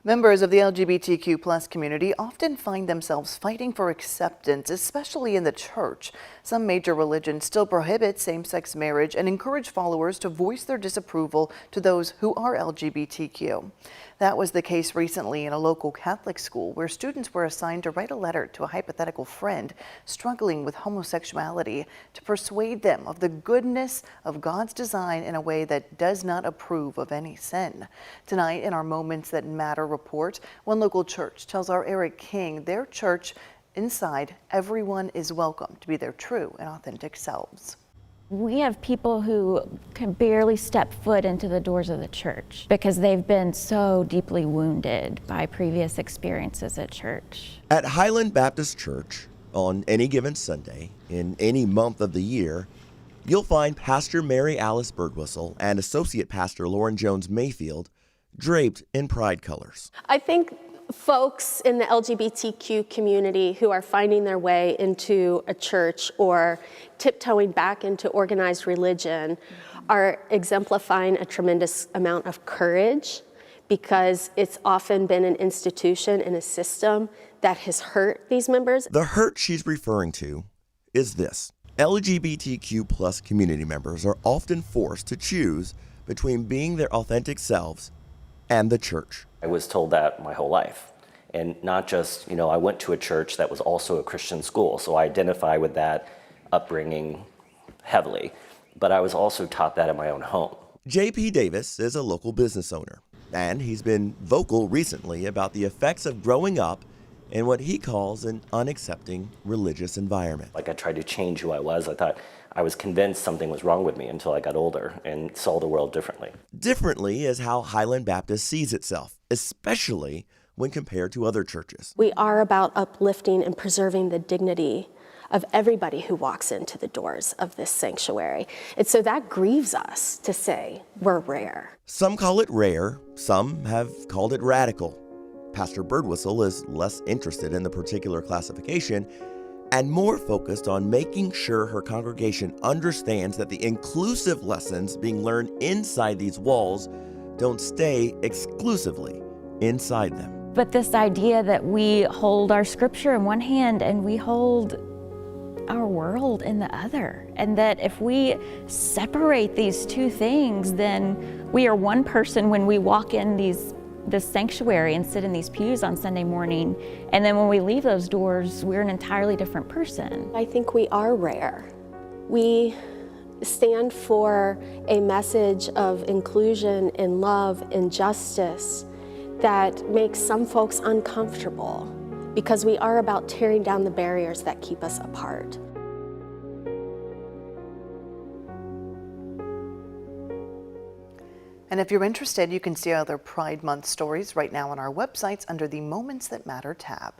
Members of the LGBTQ plus community often find themselves fighting for acceptance, especially in the church. Some major religions still prohibit same-sex marriage and encourage followers to voice their disapproval to those who are LGBTQ. That was the case recently in a local Catholic school where students were assigned to write a letter to a hypothetical friend struggling with homosexuality to persuade them of the goodness of God's design in a way that does not approve of any sin. Tonight in our Moments That Matter report, one local church tells our Eric King their church inside everyone is welcome to be their true and authentic selves. We have people who can barely step foot into the doors of the church because they've been so deeply wounded by previous experiences at church. At Highland Baptist Church, on any given Sunday, in any month of the year, you'll find Pastor Mary Alice Birdwhistle and Associate Pastor Lauren Jones Mayfield draped in pride colors. I think folks in the LGBTQ community who are finding their way into a church or tiptoeing back into organized religion are exemplifying a tremendous amount of courage, because it's often been an institution and a system that has hurt these members. The hurt she's referring to is this. LGBTQ plus community members are often forced to choose between being their authentic selves and the church. I was told that my whole life. And not just, I went to a church that was also a Christian school, so I identify with that upbringing heavily. But I was also taught that in my own home. J.P. Davis is a local business owner, and he's been vocal recently about the effects of growing up in what he calls an unaccepting religious environment. Like, I tried to change who I was. I was convinced something was wrong with me until I got older and saw the world differently. Differently is how Highland Baptist sees itself, especially when compared to other churches. We are about uplifting and preserving the dignity of everybody who walks into the doors of this sanctuary. And so that grieves us to say we're rare. Some call it rare, some have called it radical. Pastor Birdwhistle is less interested in the particular classification and more focused on making sure her congregation understands that the inclusive lessons being learned inside these walls don't stay exclusively inside them. But this idea that we hold our scripture in one hand and we hold our world in the other, and that if we separate these two things, then we are one person when we walk in this sanctuary and sit in these pews on Sunday morning, and then when we leave those doors, we're an entirely different person. I think we are rare. We stand for a message of inclusion and love and justice that makes some folks uncomfortable, because we are about tearing down the barriers that keep us apart. And if you're interested, you can see other Pride Month stories right now on our websites under the Moments That Matter tab.